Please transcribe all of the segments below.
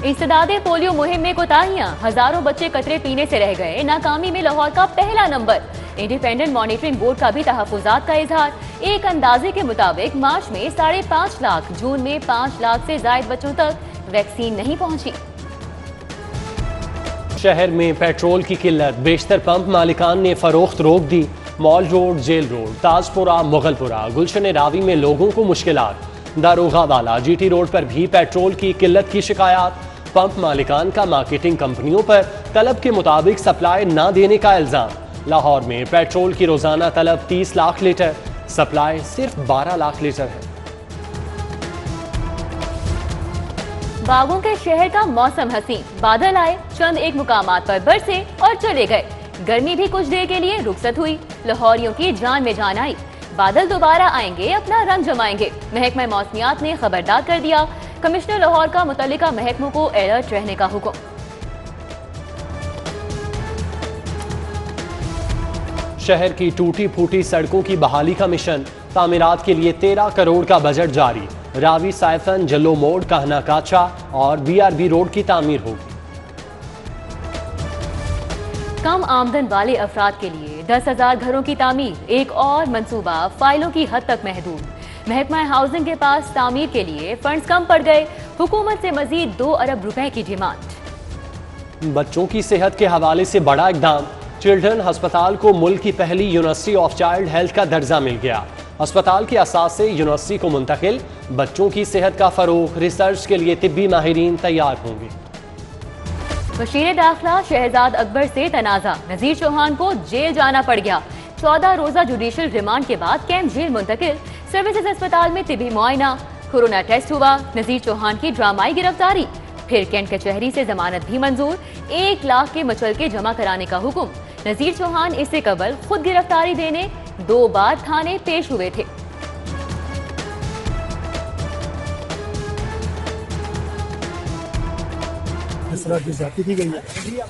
इंसदादे polio मुहिम में कोताहियां, हजारों बच्चे कतरे पीने से रह गए। नाकामी में लाहौर का पहला नंबर। इंडिपेंडेंट मॉनिटरिंग बोर्ड का भी तहफुजात का इजहार। एक अंदाजे के मुताबिक मार्च में 5.5 लाख, जून में 5 लाख से जायद बच्चों तक वैक्सीन नहीं पहुंची। शहर में पेट्रोल की किल्लत, बेशतर पंप मालिकान ने फरोख्त रोक दी। Mall road, jail road, Tajpura, Mughalpura, Gulshan Ravi में लोगों को मुश्किलात। दारोगा वाला, जीटी रोड पर भी पेट्रोल की किल्लत की शिकायत। पंप मालिकान का मार्केटिंग कंपनियों पर तलब के मुताबिक सप्लाई न देने का इल्जाम। लाहौर में पेट्रोल की रोजाना तलब 30 लाख लीटर, सप्लाई सिर्फ 12 लाख लीटर है। बागों के शहर का मौसम हसीन, बादल आए, चंद एक मुकामात पर बरसे और चले गए। गर्मी भी कुछ देर के लिए रुखसत हुई। लाहौरियों की जान में जान आई। बादल दोबारा आएंगे, अपना रंग जमाएंगे। महकमा मौसमियात ने खबरदार कर दिया। कमिश्नर लाहौर का मुतल्लिका महकमों को अलर्ट रहने का हुक्म। शहर की टूटी फूटी सड़कों की बहाली का मिशन, तामीरात के लिए 13 करोड़ का बजट जारी। रावी साइफन, जल्लो मोड़, कहना काचा और BRB रोड की तामीर होगी। कम आमदन वाले अफराद के लिए 10,000 घरों की तामीर, एक और मंसूबा फाइलों की हद तक महदूद। महकमा हाउसिंग के पास तामीर के लिए फंड्स कम पड़ गए। हुकूमत से मजीद 2 अरब रुपए की डिमांड। बच्चों की सेहत के हवाले से बड़ा इकदाम। चिल्ड्रन अस्पताल को मुल्क की पहली यूनिवर्सिटी ऑफ चाइल्ड हेल्थ का दर्जा मिल गया। अस्पताल के असास से यूनिवर्सिटी को मुंतकिल। बच्चों की सेहत का फरोग, रिसर्च के लिए तिब्बी माहिरीन तैयार होंगे। वज़ीर दाखिला शहजाद अकबर से तनाज़ा, नज़ीर चौहान को जेल जाना पड़ गया। 14 रोजा जुडिशल रिमांड के बाद कैंप जेल मुंतकिल। सर्विसेज अस्पताल में तिब्बी मुआयना, कोरोना टेस्ट हुआ। नज़ीर चौहान की ड्रामाई गिरफ्तारी। फिर कैंट कचहरी से जमानत भी मंजूर। 1 लाख के मचलके जमा कराने का हुक्म। नज़ीर चौहान इससे कबल खुद गिरफ्तारी देने 2 बार थाने पेश हुए थे। इस तरह की ज्यादती की गई है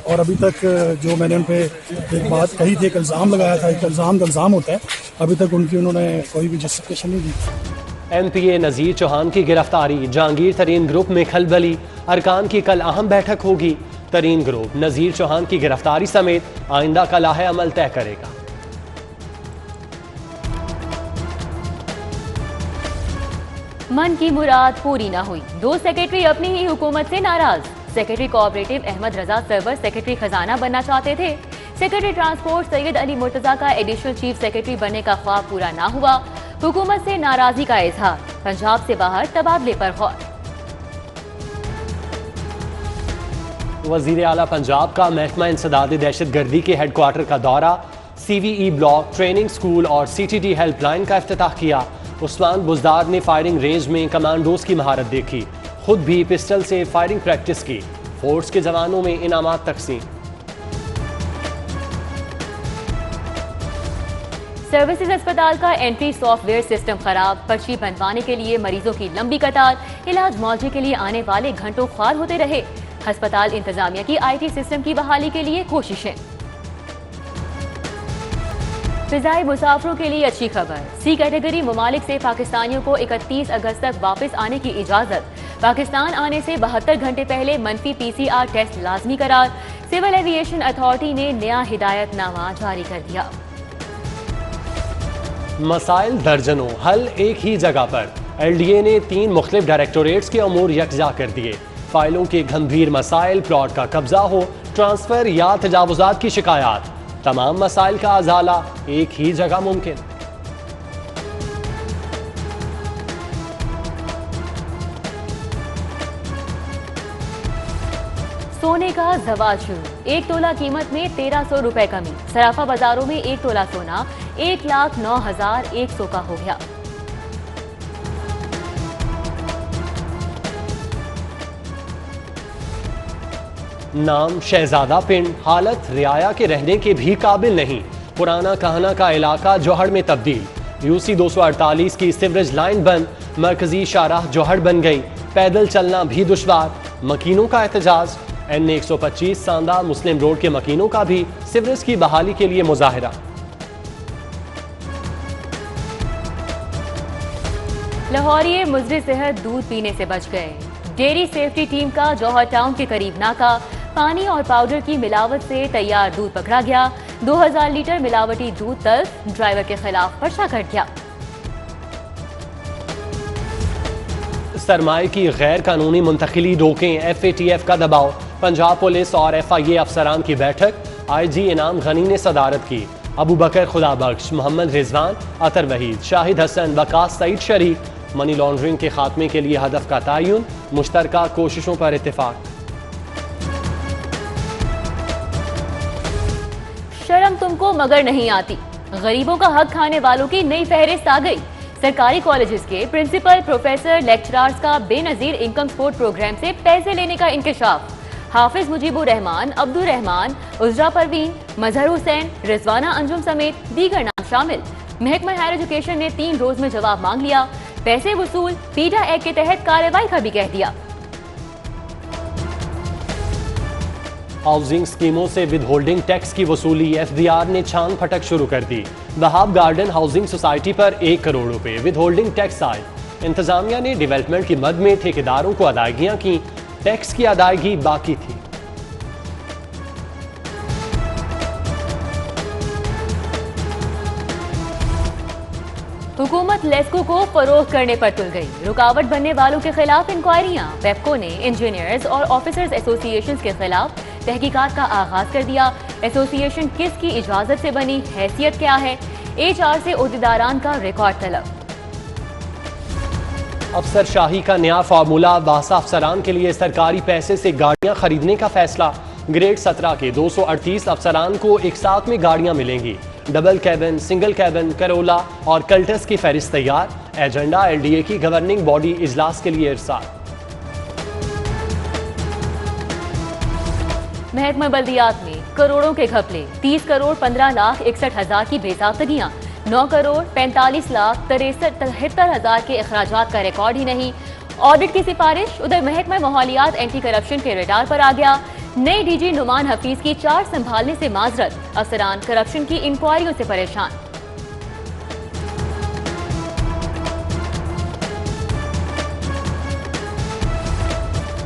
और अभी तक जो मैंने उन पे एक बात कही थी, एक इल्ज़ाम लगाया था, एक इल्ज़ाम होता है, अभी तक उन्होंने कोई भी जस्टिफिकेशन नहीं दी। MPA नज़ीर चौहान की गिरफ्तारी, जहांगीर तरीन ग्रुप में खलबली। अरकान की कल अहम बैठक होगी। तरीन ग्रुप नज़ीर चौहान की गिरफ्तारी समेत आइंदा का लाहे अमल तय करेगा। मन की मुराद पूरी न हुई, 2 सेक्रेटरी अपनी ही हुकूमत से नाराज। सेक्रेटरी कोऑपरेटिव अहमद रजा सरवर सेक्रेटरी खजाना बनना चाहते थे। सेक्रेटरी ट्रांसपोर्ट सैयद अली मुर्तजा का एडिशनल चीफ सेक्रेटरी बनने का ख्वाब पूरा ना हुआ। हुकूमत से नाराजगी का इजहार। पंजाब से बाहर तबादले पर गौर। वजीर आला पंजाब का महकमा इंसदाद दहशतगर्दी के हेडक्वार्टर का दौरा। CVE ब्लॉक, ट्रेनिंग स्कूल और CTD हेल्पलाइन का इफ्तिताह किया। उस्मान बुजदार ने फायरिंग रेंज में कमांडोज की महारत देखी। खुद भी पिस्टल से फायरिंग प्रैक्टिस की। फोर्स के जवानों में इनामात तकसीम। सर्विसेज अस्पताल का एंट्री सॉफ्टवेयर सिस्टम खराब। पर्ची बनवाने के लिए मरीजों की लंबी कतार। इलाज मुआवजे के लिए आने वाले घंटों ख्वार होते रहे। अस्पताल इंतजामिया की IT सिस्टम की बहाली के लिए कोशिशें। फिजाई मुसाफिरों के लिए अच्छी खबर। C कैटेगरी ममालिक से पाकिस्तानियों को 31 अगस्त तक वापस आने की इजाजत। पाकिस्तान आने से 72 घंटे पहले मनफी PCR टेस्ट लाजमी करार। सिविल एविएशन अथॉरिटी ने नया हिदायतनामा जारी कर दिया। मसाइल दर्जनों, हल एक ही जगह पर। LDA ने 3 मुख्तलिफ डायरेक्टोरेट्स के अमूर यकजा कर दिए। फाइलों के गंभीर मसाइल, प्लॉट का कब्जा हो, ट्रांसफर या तजावुजात की शिकायत, तमाम मसाइल का अजाला एक ही जगह मुमकिन। सोने का जवाल शुरू। 1 तोला कीमत में 1300 रुपए कमी। सराफा बाजारों में 1 तोला सोना 1,09,100 का हो गया। नाम शहजादा पिंड, हालत रियाया के रहने के भी काबिल नहीं। पुराना कहना का इलाका जोहड़ में तब्दील। UC 248 की सीवरेज लाइन बंद। मरकजी शाहराह जोहड़ बन गई। पैदल चलना भी दुश्वार। मकीनों का एहतजाज। NA 125 सांदा मुस्लिम रोड के मकीनों का भी सीवरेज की बहाली के लिए मुजाहिरा। लाहौरिये मुजरे सेहत दूध पीने से बच गए। डेयरी सेफ्टी टीम का जौहर टाउन के करीब नाका। पानी और पाउडर की मिलावट से तैयार दूध पकड़ा गया। 2000 लीटर मिलावटी दूध तल्फ। ड्राइवर के खिलाफ पर्चा कट गया। सरमाए की गैर कानूनी मुंतकिली रोकें, FATF का दबाव। पंजाब पुलिस और FIA अफसरान की बैठक। IG इनाम गनी ने सदारत की। अबू बकर खुदाबख्श, मोहम्मद रिजवान, अतर वहीद, शाहिद हसन, वकास सईद शरीक। मनी लॉन्ड्रिंग के खात्मे के लिए हदफ का तयन। मुश्तरका कोशिशों पर इत्तेफाक। शर्म तुमको मगर नहीं आती। गरीबों का हक खाने वालों की नई फहरिस्त आ गई। सरकारी कॉलेजेस के प्रिंसिपल, प्रोफेसर, लेक्चरर्स का बेनजीर इनकम सपोर्ट प्रोग्राम से पैसे लेने का इंकशाफ। हाफिज मुजीबुर रहमान, अब्दुल रहमान, उजरा परवीन, मजहर हुसैन, रिजवाना अंजुम समेत दीगर नाम शामिल। महकमा हायर एजुकेशन ने 3 रोज में जवाब मांग लिया। पैसे वसूल, पीडा एक्ट के तहत कार्रवाई का भी कह दिया। हाउसिंग स्कीमों से विद होल्डिंग टैक्स की वसूली, FBR ने छान फटक शुरू कर दी। बहाब गार्डन हाउसिंग सोसाइटी पर 1 करोड़ रुपए विद होल्डिंग टैक्स आए। इंतजामिया ने डेवलपमेंट की मद में ठेकेदारों को अदायगियां की। टैक्स की अदायगी बाकी थी। हुकूमत लेस्को को फरोग करने पर तुल गई। रुकावट बनने वालों के खिलाफ इंक्वायरियां। वेपको ने इंजीनियर्स और ऑफिसर्स एसोसिएशन के खिलाफ तहकीकात का आगाज कर दिया। एसोसिएशन किसकी इजाजत से बनी, हैसियत क्या है? HR से ओहदेदारान का रिकॉर्ड तलब। अफसर शाही का नया फार्मूला, बासा अफसरान के लिए सरकारी पैसे से गाड़ियां खरीदने का फैसला। ग्रेड 17 के 238 अफसरान को एक साथ में गाड़ियां मिलेंगी। Double cabin, single cabin, Corolla और कल्टस की फहरिस्त तैयार। एजेंडा LDA की गवर्निंग बॉडी इजलास के लिए इरसाल। महकमा बल्दियात में करोड़ों के घपले। 30 करोड़ 15 लाख 61 हजार की बेसाख्तगियां। 9 करोड़ 45 लाख 73 हजार के अखराजात का रिकॉर्ड ही नहीं। ऑडिट की सिफारिश। उधर महकमा माहौलियात एंटी करप्शन के रडार पर आ गया। नए DG नुमान हफीज की चार्ज संभालने से माजरत। अफसरान करप्शन की इंक्वायरियों से परेशान।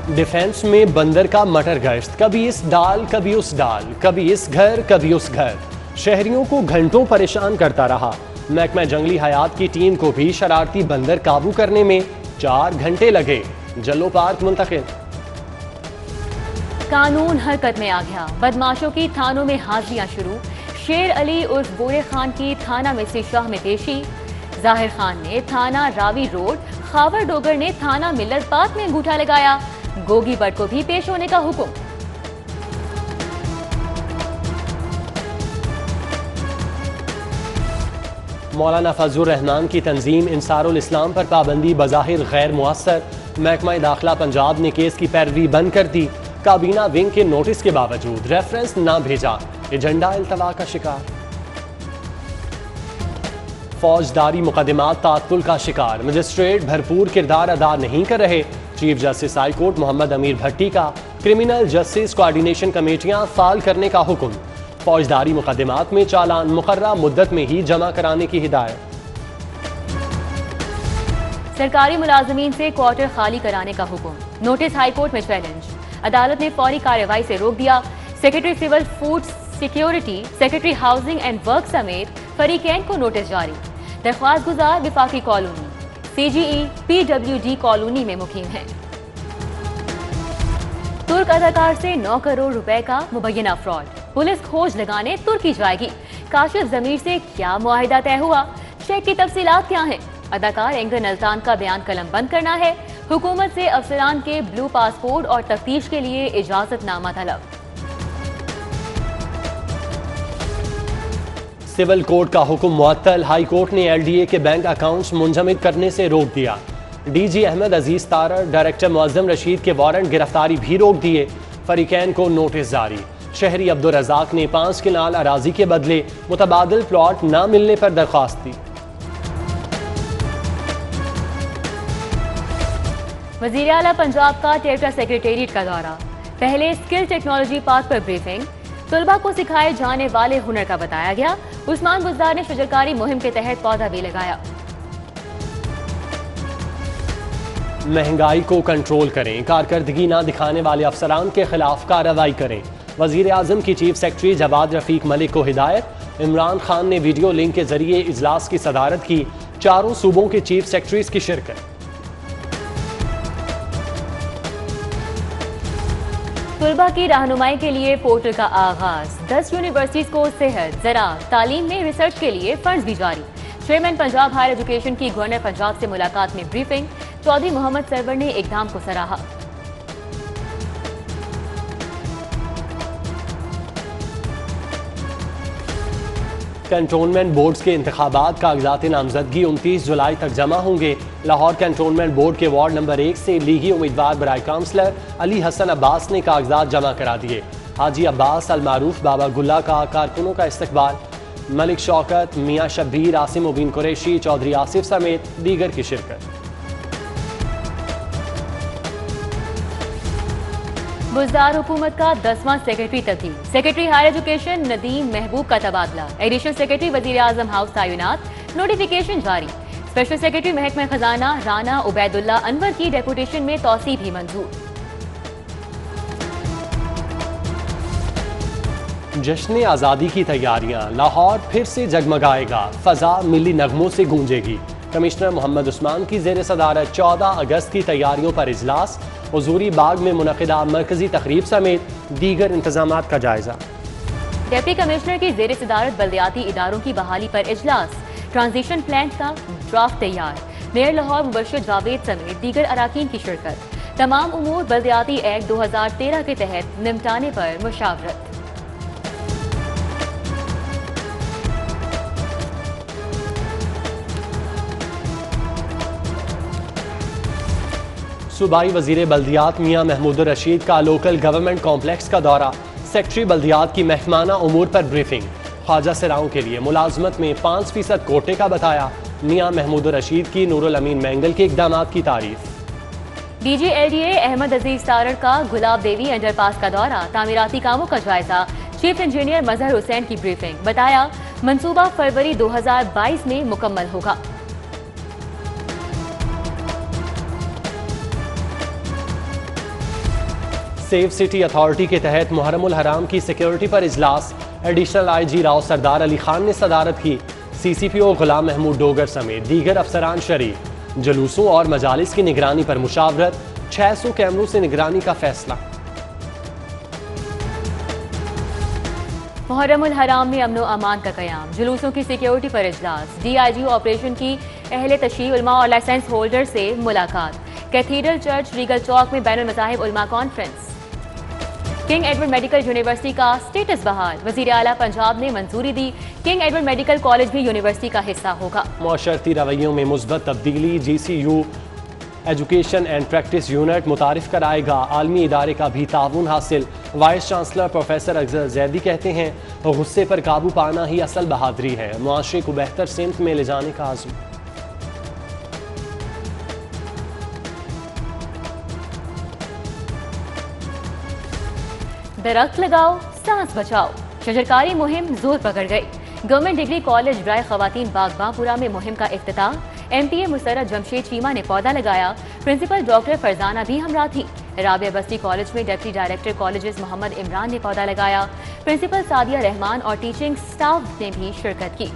डिफेंस में बंदर का मटर गश्त, कभी इस डाल कभी उस डाल, कभी इस घर कभी उस घर। शहरियों को घंटों परेशान करता रहा। महकमा जंगली हयात की टीम को भी शरारती बंदर काबू करने में 4 घंटे लगे। जलो पार्क मुंतकिल। कानून हरकत में आ गया। बदमाशों की थानों में हाजिरियां शुरू। शेर अली उर्फ बोरे खान की थाना मिस्री शाह में पेशी। जाहिर खान ने थाना रावी रोड, खावर डोगर ने थाना मिल्लत पार्क में अंगूठा लगाया। गोगी भट्ट को भी पेश होने का हुक्म। मौलाना फजलुर रहमान की तंजीम इंसारुल इस्लाम पर पाबंदी बज़ाहिर गैर मुअस्सर। महकमा दाखिला पंजाब ने केस की पैरवी बंद कर दी। काबीना विंग के नोटिस के बावजूद रेफरेंस न भेजा। एजेंडा इल्तवा का शिकार। फौजदारी मुकदमात तात्तुल का शिकार। मजिस्ट्रेट भरपूर किरदार अदा नहीं कर रहे। Chief justice high court Mohammad Amir Bhatti का क्रिमिनल जस्टिस कोऑर्डिनेशन कमेटियां फाल करने का हुक्म। फौजदारी मुकदमात में चालान मुकर्ररा मुद्दत में ही जमा कराने की हिदायत। सरकारी मुलाजमीन से क्वार्टर खाली कराने का हुक्म। नोटिस हाई कोर्ट में चैलेंज। अदालत ने फौरी कार्रवाई से रोक दिया। Secretary civil food security, secretary housing and work समेत फरीकैन को नोटिस जारी। दरख्वास्त गुजार विफाकी कॉलोनी, CGE PWD कॉलोनी में मुकीम है। तुर्क अदाकार से 9 करोड़ रुपए का मुबैना फ्रॉड। पुलिस खोज लगाने तुर्की जाएगी। काशिफ जमीर से क्या मुआहिदा तय हुआ? चेक की तफसीलात क्या हैं? अदाकार एंगर नल्तान का बयान कलम बंद करना है। हुकूमत से अफसरान के ब्लू पासपोर्ट और तफ्तीश के लिए इजाजतनामा तलब। सिविल कोर्ट का हुक्म मुअत्तल। हाई कोर्ट ने LDA के बैंक अकाउंट्स मुंजमद करने से रोक दिया। DG अहमद अजीज तारड़, डायरेक्टर मुअज्जम रशीद के वारंट गिरफ्तारी भी रोक दिए। फरीकैन को नोटिस जारी। शहरी अब्दुल रज़ाक ने 5 किनाल अराजी के बदले मुतबादिल प्लॉट न मिलने पर दरख्वास्त दी। वज़ीर आला पंजाब का टेप्टा सेक्रेटेरिएट का दौरा। पहले स्किल टेक्नोलॉजी पार्क पर ब्रीफिंग। तुलबा को सिखाए जाने वाले हुनर का बताया गया। उस्मान बुज़दार ने शजरकारी मुहिम के तहत पौधा भी लगाया। महंगाई को कंट्रोल करें, कारकर्दगी ना दिखाने वाले अफसरान के खिलाफ कार्रवाई करें। वजीर आजम की चीफ सेक्रेटरी जवाद रफीक मलिक को हिदायत। इमरान खान ने वीडियो लिंक के जरिए इजलास की सदारत की। चारों सूबों के चीफ सेक्रेटरीज की शिरकत। तुलबा की रहनुमाई के लिए पोर्टल का आगाज। 10 यूनिवर्सिटीज को सेहत, ज़राअत, तालीम में रिसर्च के लिए फंड्स भी जारी। चेयरमैन पंजाब हायर एजुकेशन की गवर्नर पंजाब से मुलाकात में ब्रीफिंग। चौधरी मोहम्मद सरवर ने इकदाम को सराहा। कैंटोनमेंट बोर्ड्स के इंतखाबात कागजात नामजदगी 29 जुलाई तक जमा होंगे। लाहौर कैंटोनमेंट बोर्ड के वार्ड नंबर 1 से लीगी उम्मीदवार बराए काउंसलर अली हसन अब्बास ने कागजात जमा करा दिए। हाजी अब्बास अल मारूफ बाबा गुल्ला का कारकुनों का इस्तकबाल। मलिक शौकत, मियाँ शब्बीर, आसिम मुबीन कुरैशी, चौधरी आसिफ समेत दीगर की शिरकत। बुजदार हुकूमत का 10वां सेक्रेटरी तब्दील। सेक्रेटरी हायर एजुकेशन नदीम महबूब का तबादला। एडिशनल सेक्रेटरी वजीर आजम हाउस तैनात। नोटिफिकेशन जारी। स्पेशल सेक्रेटरी महकमा खजाना राना उबैदुल्ला अनवर की डेपुटेशन में तौसीफ भी मंजूर। जश्न आज़ादी की तैयारियां। लाहौर फिर से जगमगाएगा, फजा मिली नगमों से गूंजेगी। कमिश्नर मोहम्मद उस्मान की ज़ेर सदारत 14 अगस्त की तैयारियों पर इजलास। हुजूरी बाग में मुनक़िदा मरकजी तकरीब समेत दीगर इंतजामात का जायजा। डिप्टी कमिश्नर की ज़ेर सदारत बल्दियाती इदारों की बहाली पर इजलास। ट्रांजिशन प्लान का ड्राफ्ट तैयार। मेयर लाहौर मुबश्शिर जावेद समेत दीगर अराकीन की शिरकत। तमाम उमूर बल्दियाती एक्ट 2013 के तहत निपटाने पर मुशावरत। सूबाई वजीर बल्दियात मियाँ महमूद रशीद का लोकल गवर्नमेंट कॉम्प्लेक्स का दौरा। सेक्रेटरी बल्दियात की महकमाना उमूर पर ब्रीफिंग। ख्वाजा सराओं के लिए मुलाजमत में 5% कोटे का बताया। मियाँ महमूद रशीद की नूरुल अमीन मैंगल के इकदामात की तारीफ। DGLDA अहमद अजीज तारड़ का गुलाब देवी अंडरपास का दौरा। तामीराती कामों का जायजा। चीफ इंजीनियर मजहर हुसैन की ब्रीफिंग। बताया मंसूबा फरवरी 2022 में मुकम्मल होगा। सेफ सिटी अथॉरिटी के तहत मुहर्रमुल हराम की सिक्योरिटी पर इजलास। एडिशनल IG राव सरदार अली खान ने सदारत की। CCPO गुलाम महमूद डोगर समेत दीगर अफसरान शरीक। जुलूसों और मजालिस की निगरानी पर मुशावरत। 600 कैमरों से निगरानी का फैसला। मुहर्रमुल हराम में अमनो अमान का कयाम। जुलूसों की सिक्योरिटी पर इजलास। DIG ऑपरेशन की अहले तशरीह उलमा और लाइसेंस होल्डर से मुलाकात। कैथीड्रल चर्च रीगल चौक में बैनुल मज़ाहिब उलमा conference. King Edward medical university का स्टेटस बहाल। वज़ीर आला पंजाब ने मंजूरी दी। किंग एडवर्ड मेडिकल कॉलेज भी यूनिवर्सिटी का हिस्सा होगा। मुआशरती रवैयों में मुस्बत तब्दीली। GCU education and practice unit मुतारिफ कराएगा। आलमी इदारे का भी ताउन हासिल। Vice chancellor professor Afzal Zaidi कहते हैं गुस्से पर काबू पाना ही असल बहादुरी है। मुआशरे को बेहतर सिमत में ले जाने का आज़म। दरख्त लगाओ, सांस बचाओ। शजरकारी मुहिम जोर पकड़ गई। गवर्नमेंट डिग्री कॉलेज ब्राय खवातीन बागबापुरा में मुहिम का इफ्तिताह। MPA मुसर्रत जमशेद चीमा ने पौधा लगाया। प्रिंसिपल डॉक्टर फरजाना भी हमरा थी। राबिया बस्ती कॉलेज में deputy director colleges Mohammad Imran ने पौधा लगाया। प्रिंसिपल सादिया रहमान और टीचिंग स्टाफ ने भी शिरकत की।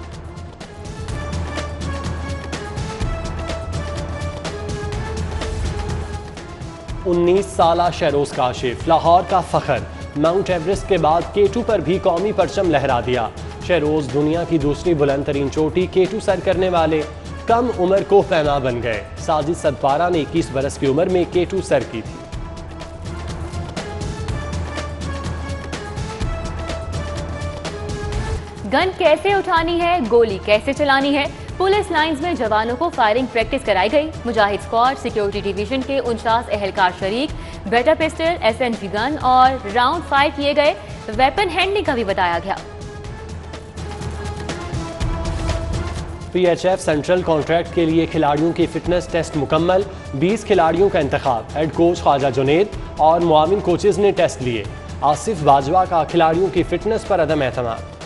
उन्नीस साला शहरोज काशिफ लाहौर का फखर। माउंट एवरेस्ट के बाद K2 पर भी कौमी परचम लहरा दिया। शहरोज दुनिया की दूसरी बुलंद तरीन चोटी K2 सर करने वाले कम उम्र को पैमा बन गए। साजिद सदपारा ने 21 बरस की उम्र में K2 सर की थी। गन कैसे उठानी है, गोली कैसे चलानी है, पुलिस लाइंस में जवानों को फायरिंग प्रैक्टिस कराई गई। मुजाहिद स्क्वाड सिक्योरिटी डिवीजन के 49 एहलकार शरीक। बेटा पिस्टल, SMG गन और राउंड फायर किए गए। वेपन हैंडलिंग का भी बताया गया। PHF सेंट्रल कॉन्ट्रैक्ट के लिए खिलाड़ियों की फिटनेस टेस्ट मुकम्मल। 20 खिलाड़ियों का इंतखाब। हेड कोच ख्वाजा जुनैद और मुआविन कोचेज ने टेस्ट लिए। आसिफ बाजवा का खिलाड़ियों की फिटनेस पर अदम एतमाद।